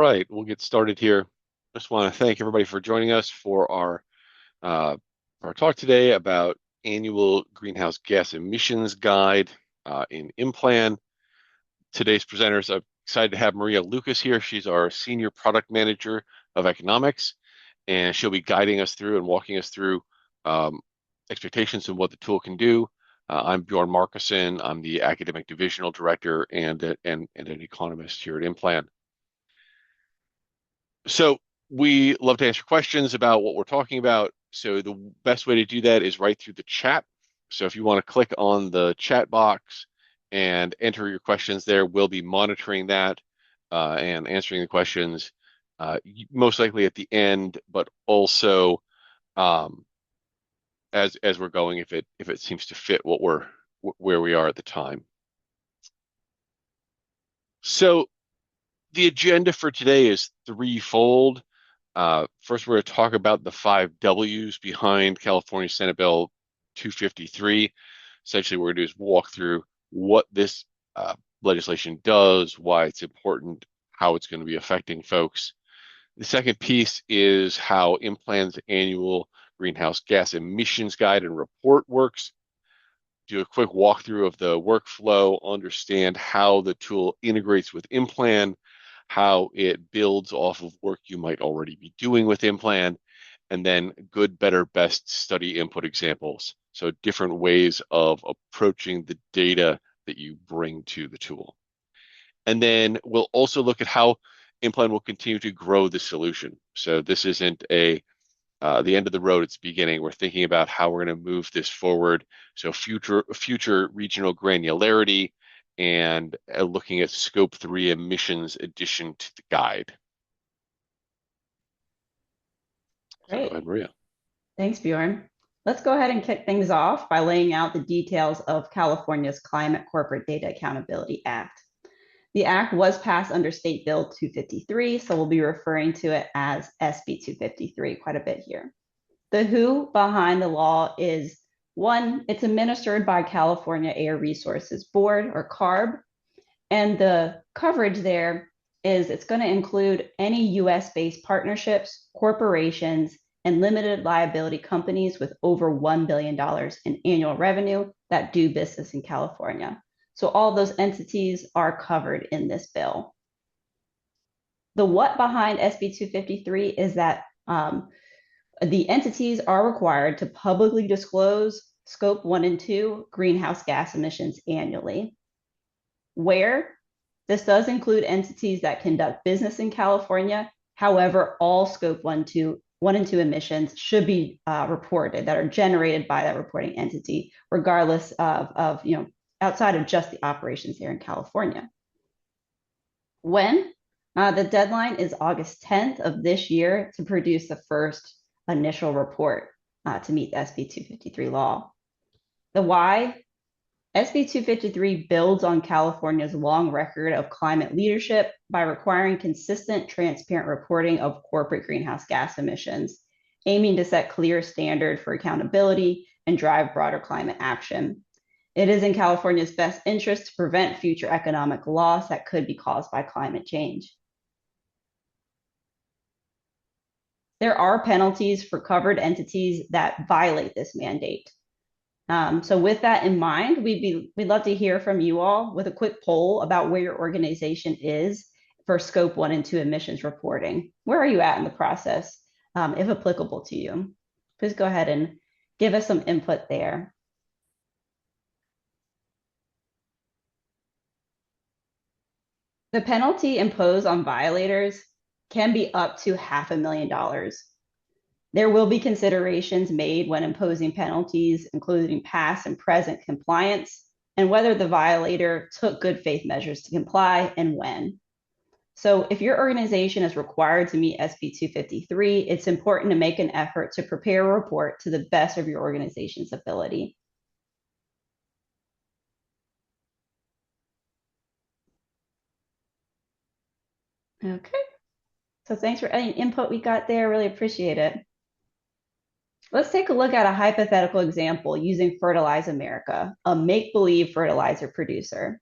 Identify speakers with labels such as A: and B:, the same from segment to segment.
A: right, we'll get started here. Just want to thank everybody for joining us for our talk today about annual greenhouse gas emissions guide in IMPLAN. Today's presenters, I'm excited to have Maria Lucas here. She's our Senior Product Manager of Economics, and she'll be guiding us through and walking us through expectations and what the tool can do. I'm Bjorn Markeson. I'm the Academic Divisional Director and an economist here at IMPLAN. So we love to answer questions about what we're talking about. So the best way to do that is right through the chat. So if you want to click on the chat box and enter your questions there, we'll be monitoring that and answering the questions most likely at the end, but also as we're going, if it seems to fit where we are at the time. So the agenda for today is threefold. First, we're going to talk about the 5 W's behind California Senate Bill 253. Essentially, what we're going to do is walk through what this legislation does, why it's important, how it's going to be affecting folks. The second piece is how IMPLAN's annual greenhouse gas emissions guide and report works. Do a quick walkthrough of the workflow, understand how the tool integrates with IMPLAN, how it builds off of work you might already be doing with IMPLAN, and then good, better, best study input examples. So different ways of approaching the data that you bring to the tool. And then we'll also look at how IMPLAN will continue to grow the solution. So this isn't the end of the road, it's the beginning. We're thinking about how we're going to move this forward. So future regional granularity and looking at Scope 3 emissions addition to the guide.
B: Great.
A: So go ahead, Maria.
B: Thanks, Bjorn. Let's go ahead and kick things off by laying out the details of California's Climate Corporate Data Accountability Act. The act was passed under State Bill 253, so we'll be referring to it as SB 253 quite a bit here. The who behind the law is, one, it's administered by California Air Resources Board, or CARB, and the coverage there is it's going to include any US-based partnerships, corporations, and limited liability companies with over $1 billion in annual revenue that do business in California. So all those entities are covered in this bill. The what behind SB 253 is that the entities are required to publicly disclose Scope 1 and 2 greenhouse gas emissions annually. Where? This does include entities that conduct business in California. However, all Scope 1 and 2 emissions should be reported that are generated by that reporting entity, regardless of outside of just the operations here in California. When? The deadline is August 10th of this year to produce the first initial report to meet the SB 253 law. The why? SB 253 builds on California's long record of climate leadership by requiring consistent, transparent reporting of corporate greenhouse gas emissions, aiming to set clear standard for accountability and drive broader climate action. It is in California's best interest to prevent future economic loss that could be caused by climate change. There are penalties for covered entities that violate this mandate. So with that in mind, we'd love to hear from you all with a quick poll about where your organization is for Scope 1 and 2 emissions reporting. Where are you at in the process, if applicable to you? Please go ahead and give us some input there. The penalty imposed on violators can be up to $500,000. There will be considerations made when imposing penalties, including past and present compliance, and whether the violator took good faith measures to comply and when. So if your organization is required to meet SB 253, it's important to make an effort to prepare a report to the best of your organization's ability. Okay, so thanks for any input we got there, really appreciate it. Let's take a look at a hypothetical example using Fertilize America, a make-believe fertilizer producer.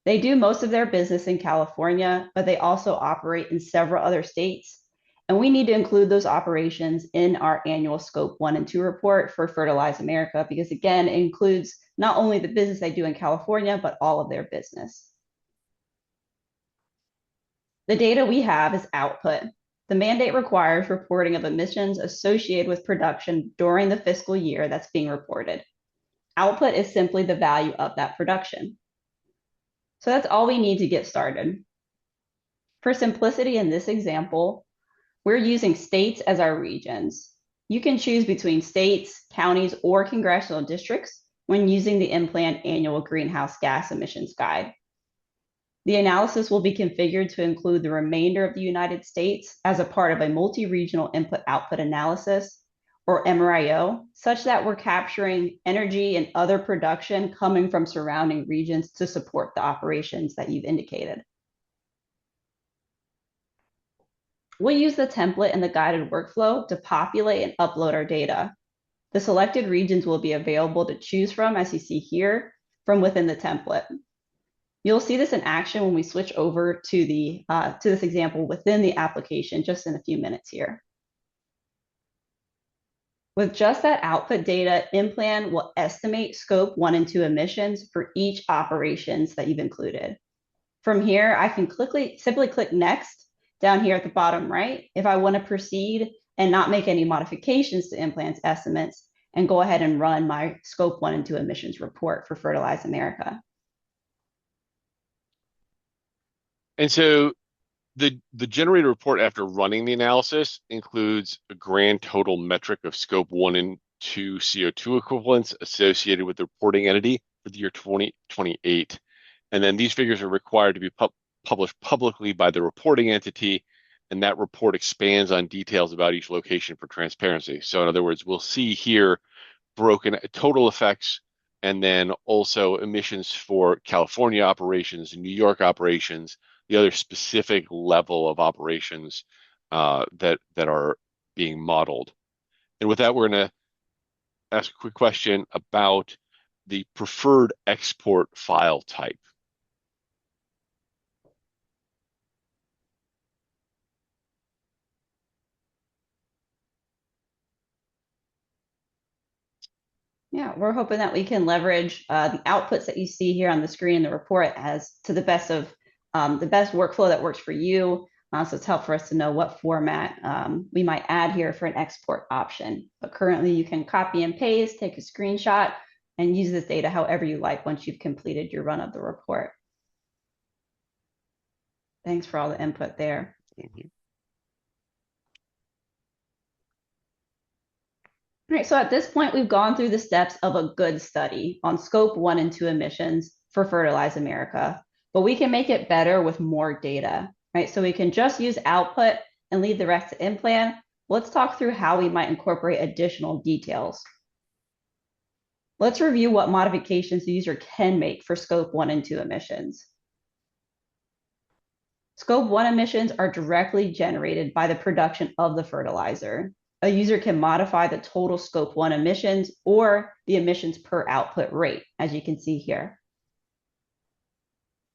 B: They do most of their business in California, but they also operate in several other states. And we need to include those operations in our annual Scope 1 and 2 report for Fertilize America, because again, it includes not only the business they do in California, but all of their business. The data we have is output. The mandate requires reporting of emissions associated with production during the fiscal year that's being reported. Output is simply the value of that production. So that's all we need to get started. For simplicity in this example, we're using states as our regions. You can choose between states, counties, or congressional districts when using the IMPLAN annual greenhouse gas emissions guide. The analysis will be configured to include the remainder of the United States as a part of a multi-regional input-output analysis, or MRIO, such that we're capturing energy and other production coming from surrounding regions to support the operations that you've indicated. We'll use the template in the guided workflow to populate and upload our data. The selected regions will be available to choose from, as you see here, from within the template. You'll see this in action when we switch over to this example within the application just in a few minutes here. With just that output data, IMPLAN will estimate Scope 1 and 2 emissions for each operations that you've included. From here, I can simply click Next down here at the bottom right if I want to proceed and not make any modifications to IMPLAN's estimates and go ahead and run my Scope 1 and 2 emissions report for Fertilize America.
A: And so the generated report after running the analysis includes a grand total metric of Scope 1 and 2 CO2 equivalents associated with the reporting entity for the year 2028. And then these figures are required to be published publicly by the reporting entity, and that report expands on details about each location for transparency. So in other words, we'll see here broken total effects and then also emissions for California operations, New York operations, the other specific level of operations that are being modeled. And with that, we're going to ask a quick question about the preferred export file type.
B: Yeah, we're hoping that we can leverage the outputs that you see here on the screen in the report as to the best workflow that works for you. So it's helpful for us to know what format we might add here for an export option. But currently you can copy and paste, take a screenshot, and use this data however you like once you've completed your run of the report. Thanks for all the input there.
A: Mm-hmm.
B: All right, so at this point, we've gone through the steps of a good study on Scope 1 and 2 emissions for Fertilize America, but we can make it better with more data, right? So we can just use output and leave the rest to IMPLAN. Let's talk through how we might incorporate additional details. Let's review what modifications the user can make for Scope 1 and 2 emissions. Scope 1 emissions are directly generated by the production of the fertilizer. A user can modify the total Scope 1 emissions or the emissions per output rate, as you can see here.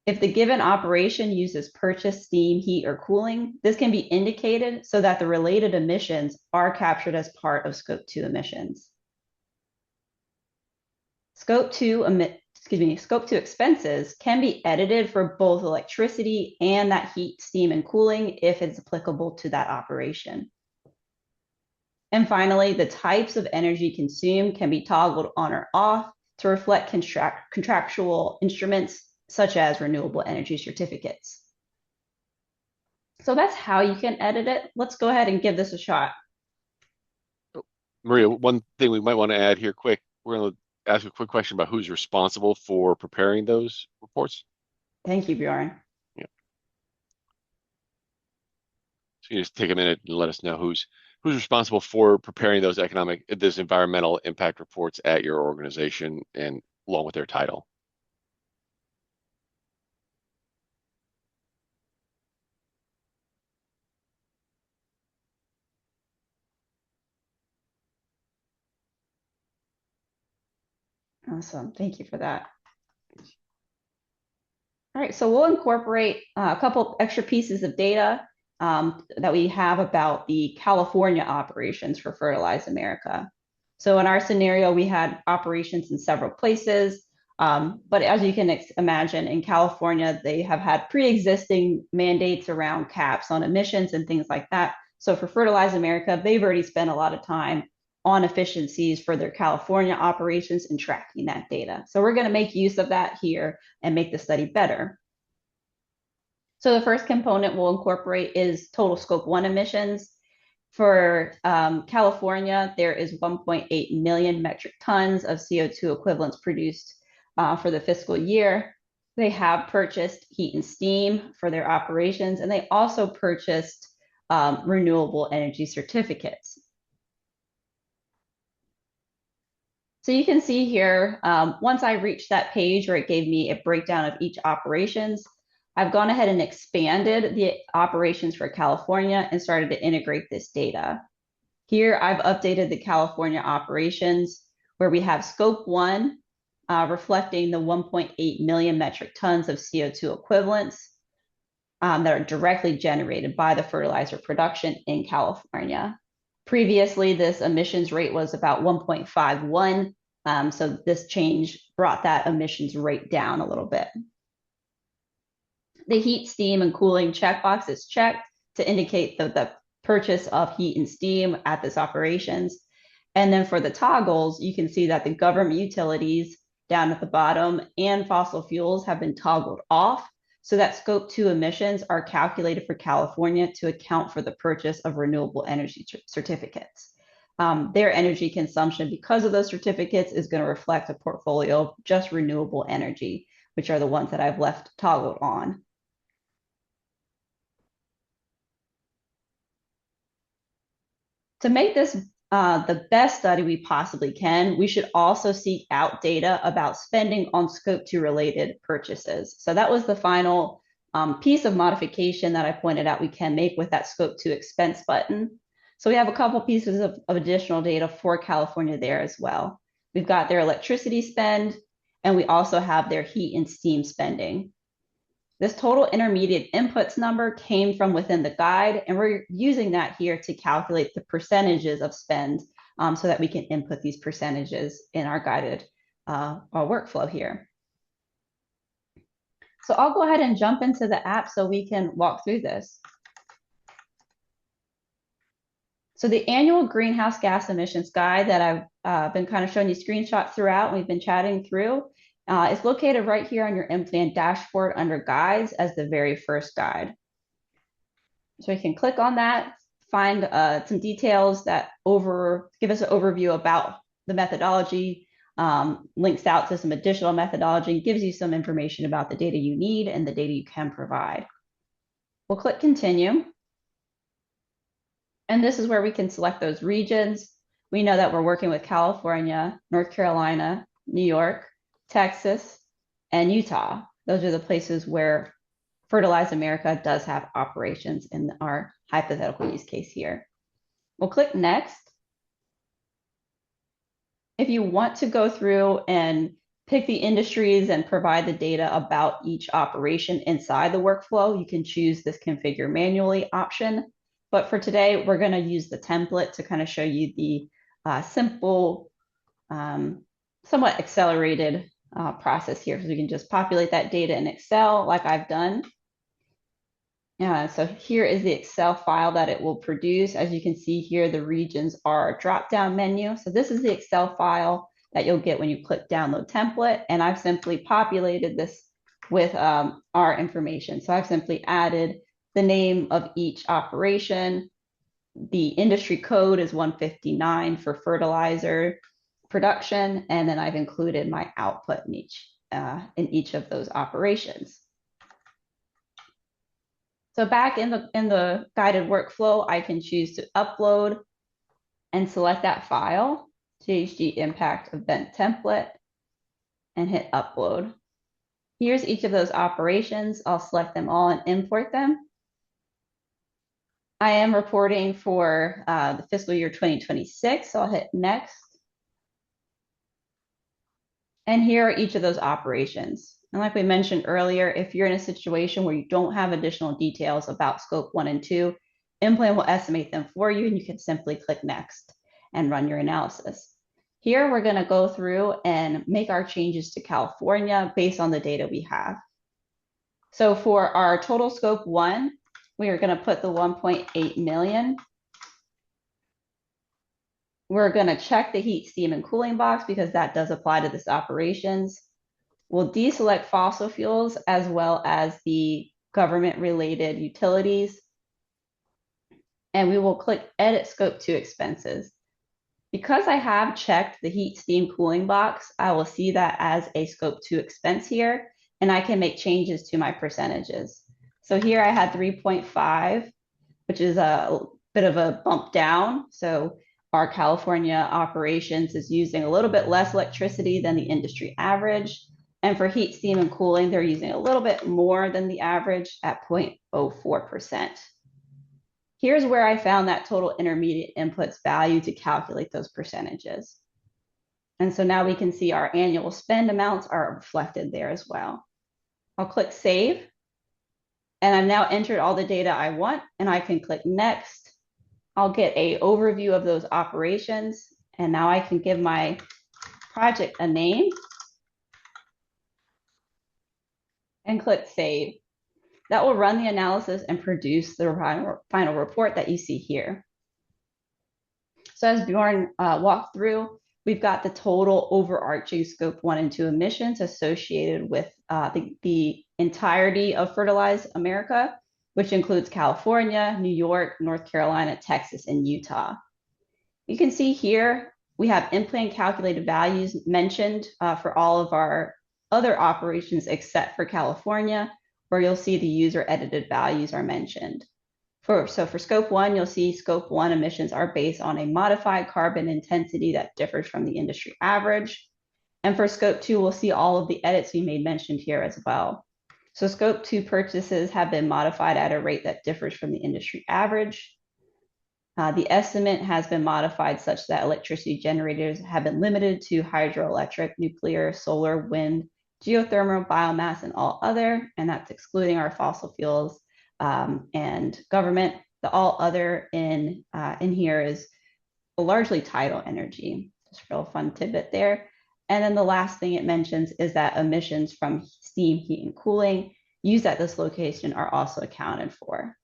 B: If the given operation uses purchased steam, heat, or cooling, this can be indicated so that the related emissions are captured as part of Scope 2 emissions. Scope 2 expenses can be edited for both electricity and that heat, steam, and cooling if it's applicable to that operation. And finally, the types of energy consumed can be toggled on or off to reflect contractual instruments such as renewable energy certificates. So that's how you can edit it. Let's go ahead and give this a shot.
A: Maria, one thing we might want to add here quick, we're going to ask a quick question about who's responsible for preparing those reports.
B: Thank you, Bjorn.
A: Yeah. So you just take a minute and let us know who's responsible for preparing those environmental impact reports at your organization and along with their title.
B: Awesome. Thank you for that. All right, so we'll incorporate a couple extra pieces of data that we have about the California operations for Fertilize America. So in our scenario, we had operations in several places, but as you can imagine, in California, they have had pre-existing mandates around caps on emissions and things like that. So for Fertilize America, they've already spent a lot of time on efficiencies for their California operations and tracking that data. So we're going to make use of that here and make the study better. So the first component we'll incorporate is total scope 1 emissions. For California, there is 1.8 million metric tons of CO2 equivalents produced for the fiscal year. They have purchased heat and steam for their operations, and they also purchased renewable energy certificates. So you can see here, once I reached that page where it gave me a breakdown of each operations, I've gone ahead and expanded the operations for California and started to integrate this data. Here, I've updated the California operations where we have scope 1 reflecting the 1.8 million metric tons of CO2 equivalents that are directly generated by the fertilizer production in California. Previously, this emissions rate was about 1.51. So this change brought that emissions rate down a little bit. The heat, steam, and cooling checkbox is checked to indicate the purchase of heat and steam at this operations. And then for the toggles, you can see that the government utilities down at the bottom and fossil fuels have been toggled off, so that scope 2 emissions are calculated for California to account for the purchase of renewable energy certificates. Their energy consumption, because of those certificates, is going to reflect a portfolio of just renewable energy, which are the ones that I've left toggled on. To make this the best study we possibly can, we should also seek out data about spending on scope 2 related purchases. So that was the final piece of modification that I pointed out we can make with that scope 2 expense button. So we have a couple pieces of additional data for California there as well. We've got their electricity spend, and we also have their heat and steam spending. This total intermediate inputs number came from within the guide, and we're using that here to calculate the percentages of spend so that we can input these percentages in our guided workflow here. So I'll go ahead and jump into the app so we can walk through this. So the annual greenhouse gas emissions guide that I've been kind of showing you screenshots throughout, and we've been chatting through, it's located right here on your IMPLAN dashboard under guides as the very first guide. So you can click on that, find some details that give us an overview about the methodology, links out to some additional methodology, gives you some information about the data you need and the data you can provide. We'll click continue. And this is where we can select those regions. We know that we're working with California, North Carolina, New York, Texas, and Utah. Those are the places where Fertilize America does have operations in our hypothetical use case here. We'll click next. If you want to go through and pick the industries and provide the data about each operation inside the workflow, you can choose this configure manually option. But for today, we're going to use the template to kind of show you the simple, somewhat accelerated process here. So we can just populate that data in Excel like I've done. So here is the Excel file that it will produce. As you can see here, the regions are a drop-down menu. So this is the Excel file that you'll get when you click download template. And I've simply populated this with our information. So I've simply added the name of each operation. The industry code is 159 for fertilizer production. And then I've included my output in each of those operations. So back in the guided workflow, I can choose to upload and select that file, GHG impact event template, and hit upload. Here's each of those operations. I'll select them all and import them. I am reporting for the fiscal year 2026, so I'll hit next. And here are each of those operations. And like we mentioned earlier, if you're in a situation where you don't have additional details about scope 1 and 2, IMPLAN will estimate them for you, and you can simply click next and run your analysis. Here, we're going to go through and make our changes to California based on the data we have. So for our total scope 1, we are going to put the 1.8 million. We're going to check the heat, steam, and cooling box because that does apply to this operations. We'll deselect fossil fuels as well as the government-related utilities. And we will click Edit Scope 2 Expenses. Because I have checked the heat, steam, cooling box, I will see that as a Scope 2 expense here, and I can make changes to my percentages. So here I had 3.5, which is a bit of a bump down. So our California operations is using a little bit less electricity than the industry average. And for heat, steam, and cooling, they're using a little bit more than the average at 0.04%. Here's where I found that total intermediate inputs value to calculate those percentages. And so now we can see our annual spend amounts are reflected there as well. I'll click Save. And I've now entered all the data I want, and I can click Next. I'll get an overview of those operations, and now I can give my project a name and click Save. That will run the analysis and produce the final report that you see here. So as Bjorn walked through, we've got the total overarching scope 1 and 2 emissions associated with the entirety of Fertilize America, which includes California, New York, North Carolina, Texas, and Utah. You can see here we have IMPLAN calculated values mentioned for all of our other operations except for California, where you'll see the user edited values are mentioned. So for scope 1, you'll see scope 1 emissions are based on a modified carbon intensity that differs from the industry average. And for scope 2, we'll see all of the edits we made mentioned here as well. So scope 2 purchases have been modified at a rate that differs from the industry average. The estimate has been modified such that electricity generators have been limited to hydroelectric, nuclear, solar, wind, geothermal, biomass, and all other, and that's excluding our fossil fuels and government. The all other in here is largely tidal energy. Just a real fun tidbit there. And then the last thing it mentions is that emissions from steam, heat, and cooling used at this location are also accounted for.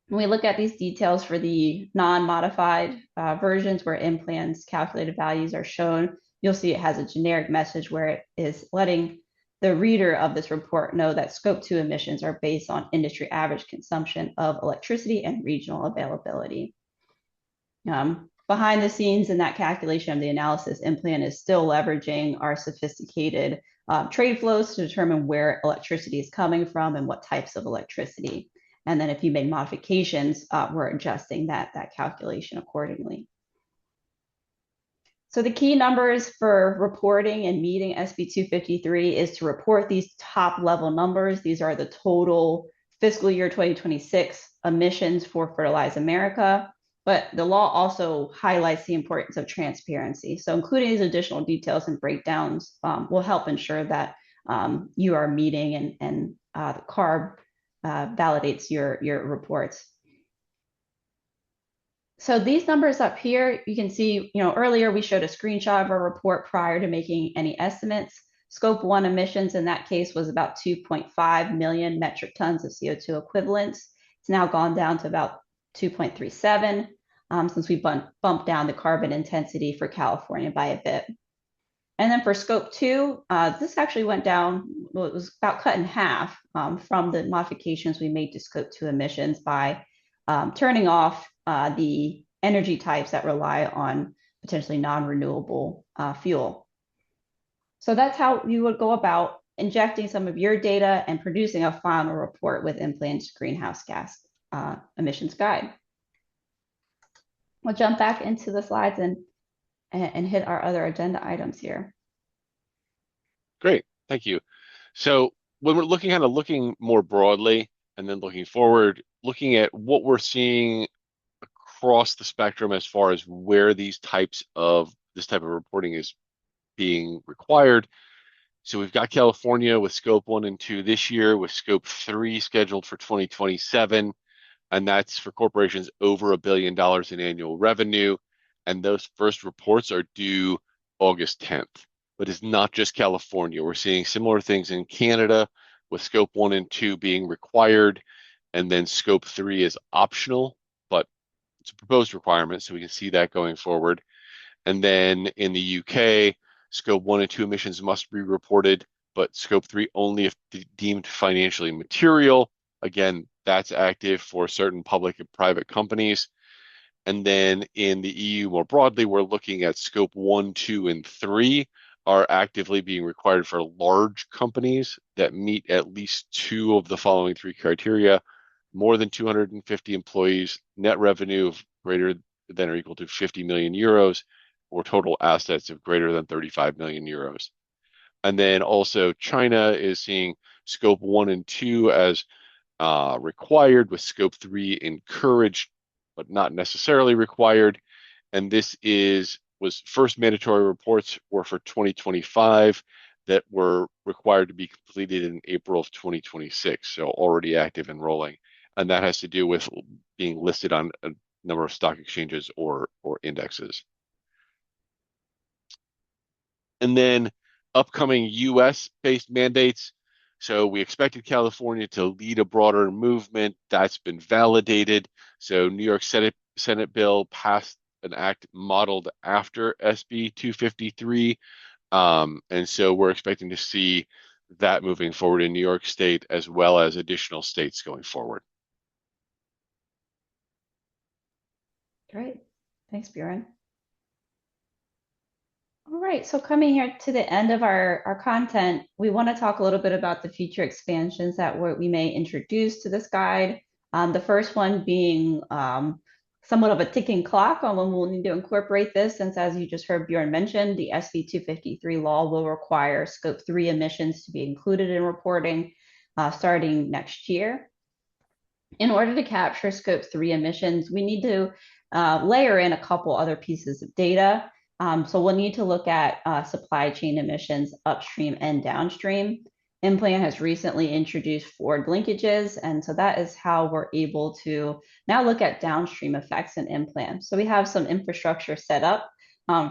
B: When we look at these details for the non-modified versions where IMPLAN's calculated values are shown, you'll see it has a generic message where it is letting the reader of this report know that scope 2 emissions are based on industry average consumption of electricity and regional availability. Behind the scenes in that calculation of the analysis, IMPLAN is still leveraging our sophisticated trade flows to determine where electricity is coming from and what types of electricity. And then if you make modifications, we're adjusting that calculation accordingly. So the key numbers for reporting and meeting SB 253 is to report these top level numbers. These are the total fiscal year 2026 emissions for Fertilize America. But the law also highlights the importance of transparency. So including these additional details and breakdowns will help ensure that you are meeting and the CARB validates your reports. So these numbers up here, you can see, earlier we showed a screenshot of our report prior to making any estimates. Scope 1 emissions in that case was about 2.5 million metric tons of CO2 equivalents. It's now gone down to about 2.37 since we bumped down the carbon intensity for California by a bit. And then for scope 2, this actually went down, well, it was about cut in half from the modifications we made to scope 2 emissions by turning off the energy types that rely on potentially non-renewable fuel. So that's how you would go about injecting some of your data and producing a final report with IMPLAN's greenhouse gas emissions guide. We'll jump back into the slides and hit our other agenda items here.
A: Great, thank you. So when we're looking more broadly and then looking forward, looking at what we're seeing across the spectrum as far as where this type of reporting is being required, So we've got California with scope one and two this year, with scope three scheduled for 2027, and that's for corporations over $1 billion in annual revenue. And those first reports are due August 10th. But it's not just California. We're seeing similar things in Canada, with scope one and two being required, and then scope three is optional, but it's a proposed requirement, so we can see that going forward. And then in the UK, scope one and two emissions must be reported, but scope three only if deemed financially material. Again, that's active for certain public and private companies. And then in the EU more broadly, we're looking at scope one, two, and three are actively being required for large companies that meet at least two of the following three criteria: more than 250 employees, net revenue of greater than or equal to 50 million euros, or total assets of greater than 35 million euros. And then also China is seeing scope one and two as required, with scope three encouraged, but not necessarily required. And this is was first mandatory reports were for 2025 that were required to be completed in April of 2026, so already active and rolling. And that has to do with being listed on a number of stock exchanges or indexes. And then upcoming US based mandates. So we expected California to lead a broader movement. That's been validated. So New York Senate bill passed an act modeled after SB 253. And so we're expecting to see that moving forward in New York State as well as additional states going forward.
B: Great. Thanks, Bjorn. All right, so coming here to the end of our content, we want to talk a little bit about the future expansions that we may introduce to this guide. The first one being somewhat of a ticking clock on when we'll need to incorporate this, since as you just heard Bjorn mention, the SB 253 law will require scope 3 emissions to be included in reporting starting next year. In order to capture scope 3 emissions, we need to layer in a couple other pieces of data. So we'll need to look at supply chain emissions upstream and downstream. IMPLAN has recently introduced forward linkages, and so that is how we're able to now look at downstream effects in IMPLAN. So we have some infrastructure set up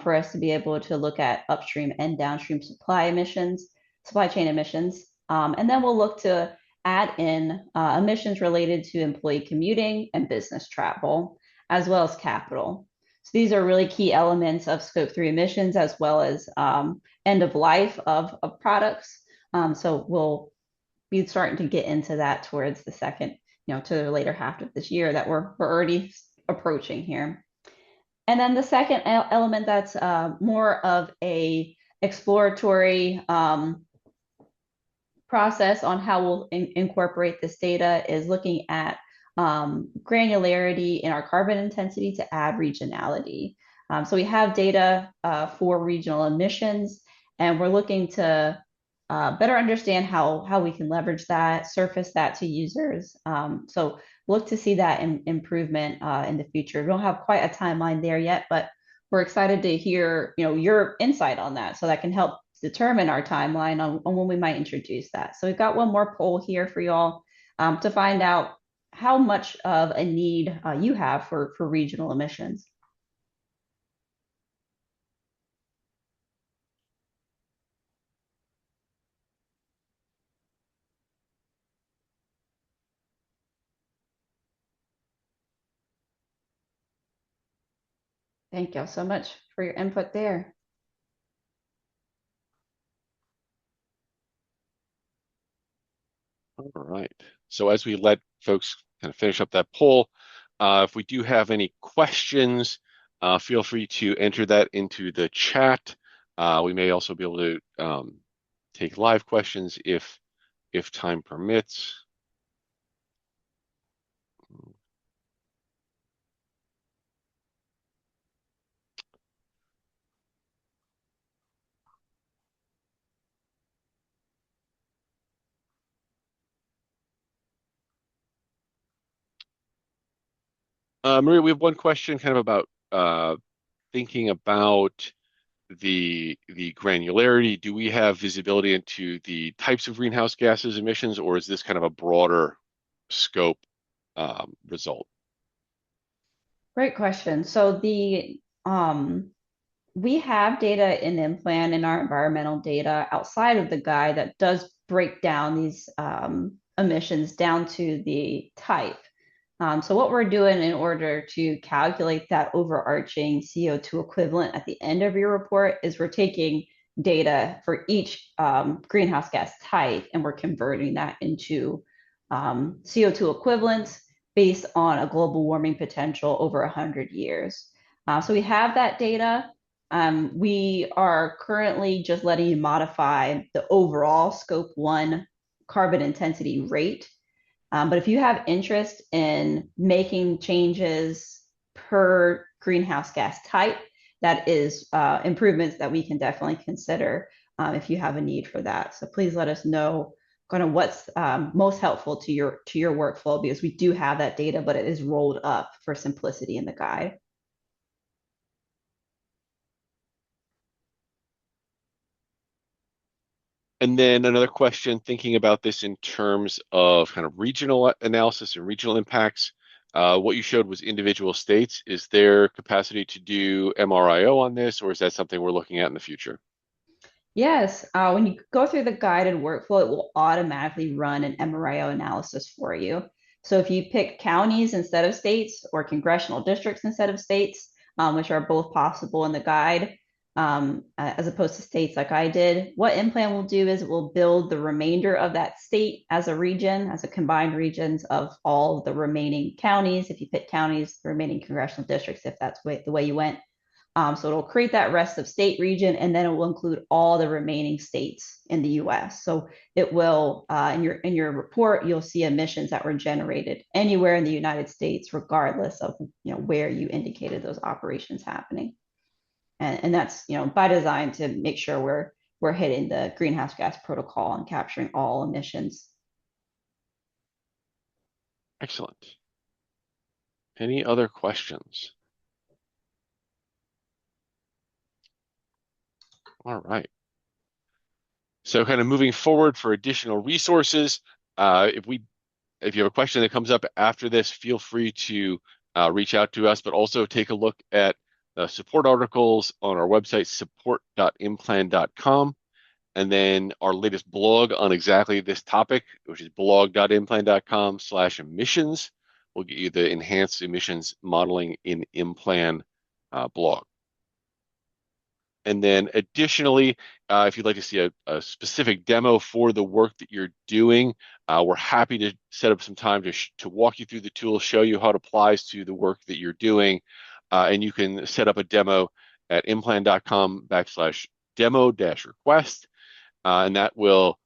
B: for us to be able to look at upstream and downstream supply chain emissions. And then we'll look to add in emissions related to employee commuting and business travel, as well as capital. So these are really key elements of scope 3 emissions, as well as end of life of products. So we'll be starting to get into that towards the second, to the later half of this year that we're already approaching here. And then the second element that's more of a exploratory process on how we'll incorporate this data is looking at granularity in our carbon intensity to add regionality. So we have data for regional emissions, and we're looking to better understand how we can leverage that, surface that to users. So look to see that improvement in the future. We don't have quite a timeline there yet, but we're excited to hear your insight on that, so that can help determine our timeline on when we might introduce that. So we've got one more poll here for y'all to find out how much of a need you have for regional emissions. Thank y'all so much for your input there.
A: All right. So as we let folks kind of finish up that poll, if we do have any questions, feel free to enter that into the chat. We may also be able to take live questions if time permits. Maria, we have one question kind of about thinking about the granularity? Do we have visibility into the types of greenhouse gases emissions, or is this kind of a broader scope result?
B: Great question. So the we have data in IMPLAN in our environmental data outside of the guide that does break down these emissions down to the type. So what we're doing in order to calculate that overarching CO2 equivalent at the end of your report is we're taking data for each greenhouse gas type and we're converting that into CO2 equivalents based on a global warming potential over 100 years. So we have that data. We are currently just letting you modify the overall scope 1 carbon intensity rate. But if you have interest in making changes per greenhouse gas type, that is improvements that we can definitely consider if you have a need for that. So please let us know kind of what's most helpful to your workflow, because we do have that data, but it is rolled up for simplicity in the guide.
A: And then another question, thinking about this in terms of kind of regional analysis and regional impacts. What you showed was individual states. Is there capacity to do MRIO on this, or is that something we're looking at in the future?
B: Yes, when you go through the guided workflow, it will automatically run an MRIO analysis for you. So if you pick counties instead of states or congressional districts instead of states, which are both possible in the guide, as opposed to states like I did, what IMPLAN will do is it will build the remainder of that state as a region, as a combined regions of all the remaining counties. If you pick counties, the remaining congressional districts, if that's the way you went. So it'll create that rest of state region, and then it will include all the remaining states in the U.S. So it will, in your report, you'll see emissions that were generated anywhere in the United States, regardless of where you indicated those operations happening. And that's by design to make sure we're hitting the greenhouse gas protocol and capturing all emissions.
A: Excellent. Any other questions? All right. So kind of moving forward for additional resources, if you have a question that comes up after this, feel free to reach out to us, but also take a look at the support articles on our website, support.implan.com, and then our latest blog on exactly this topic, which is blog.implan.com/emissions. We'll get you the enhanced emissions modeling in IMPLAN blog. And then additionally, if you'd like to see a specific demo for the work that you're doing, we're happy to set up some time to walk you through the tool, show you how it applies to the work that you're doing. And you can set up a demo at implan.com/demo-request. And that will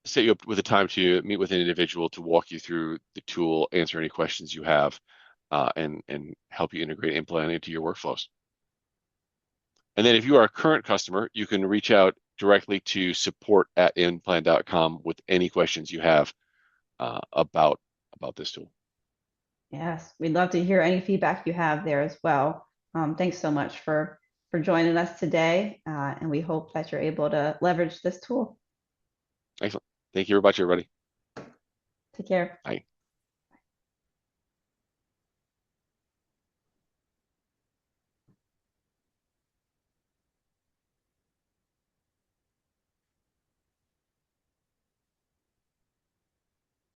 A: set you up with a time to meet with an individual to walk you through the tool, answer any questions you have, and help you integrate IMPLAN into your workflows. And then if you are a current customer, you can reach out directly to support@implan.com with any questions you have about this tool.
B: Yes, we'd love to hear any feedback you have there as well. Thanks so much for joining us today, and we hope that you're able to leverage this tool.
A: Excellent. Thank you very much, everybody.
B: Take care.
A: Bye.